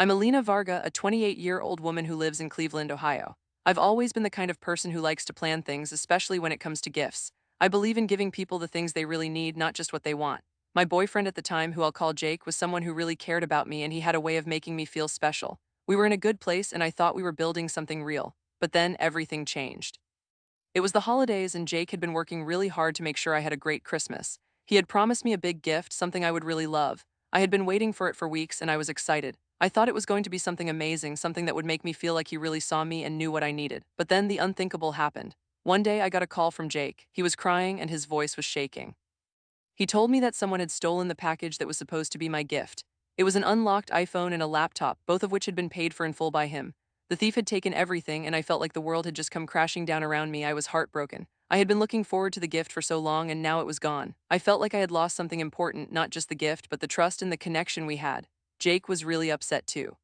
I'm Alina Varga, a 28-year-old woman who lives in Cleveland, Ohio. I've always been the kind of person who likes to plan things, especially when it comes to gifts. I believe in giving people the things they really need, not just what they want. My boyfriend at the time, who I'll call Jake, was someone who really cared about me and he had a way of making me feel special. We were in a good place and I thought we were building something real. But then everything changed. It was the holidays and Jake had been working really hard to make sure I had a great Christmas. He had promised me a big gift, something I would really love. I had been waiting for it for weeks and I was excited. I thought it was going to be something amazing, something that would make me feel like he really saw me and knew what I needed. But then the unthinkable happened. One day I got a call from Jake. He was crying and his voice was shaking. He told me that someone had stolen the package that was supposed to be my gift. It was an unlocked iPhone and a laptop, both of which had been paid for in full by him. The thief had taken everything, and I felt like the world had just come crashing down around me. I was heartbroken. I had been looking forward to the gift for so long, and now it was gone. I felt like I had lost something important, not just the gift, but the trust and the connection we had. Jake was really upset too.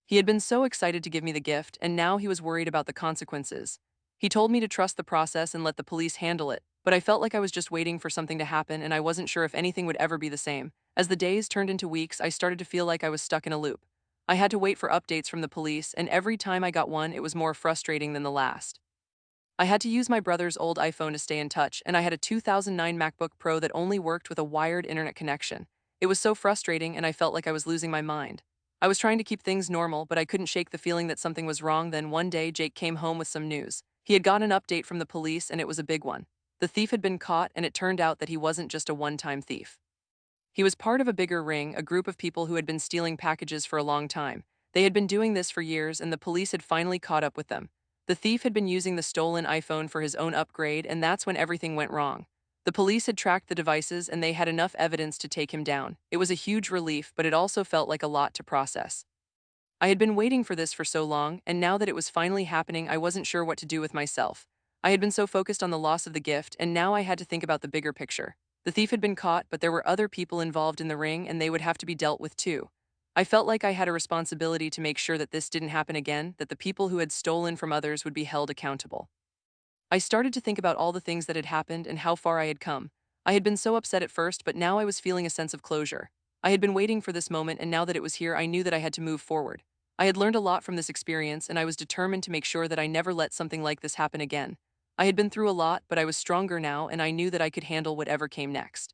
He had been so excited to give me the gift, and now he was worried about the consequences. He told me to trust the process and let the police handle it, but I felt like I was just waiting for something to happen and I wasn't sure if anything would ever be the same. As the days turned into weeks, I started to feel like I was stuck in a loop. I had to wait for updates from the police, and every time I got one, it was more frustrating than the last. I had to use my brother's old iPhone to stay in touch, and I had a 2009 MacBook Pro that only worked with a wired internet connection. It was so frustrating, and I felt like I was losing my mind. I was trying to keep things normal, but I couldn't shake the feeling that something was wrong. Then one day, Jake came home with some news. He had gotten an update from the police, and it was a big one. The thief had been caught, and it turned out that he wasn't just a one-time thief. He was part of a bigger ring, a group of people who had been stealing packages for a long time. They had been doing this for years, and the police had finally caught up with them. The thief had been using the stolen iPhone for his own upgrade, and that's when everything went wrong. The police had tracked the devices, and they had enough evidence to take him down. It was a huge relief, but it also felt like a lot to process. I had been waiting for this for so long, and now that it was finally happening, I wasn't sure what to do with myself. I had been so focused on the loss of the gift, and now I had to think about the bigger picture. The thief had been caught, but there were other people involved in the ring, and they would have to be dealt with too. I felt like I had a responsibility to make sure that this didn't happen again, that the people who had stolen from others would be held accountable. I started to think about all the things that had happened and how far I had come. I had been so upset at first, but now I was feeling a sense of closure. I had been waiting for this moment, and now that it was here, I knew that I had to move forward. I had learned a lot from this experience, and I was determined to make sure that I never let something like this happen again. I had been through a lot, but I was stronger now, and I knew that I could handle whatever came next.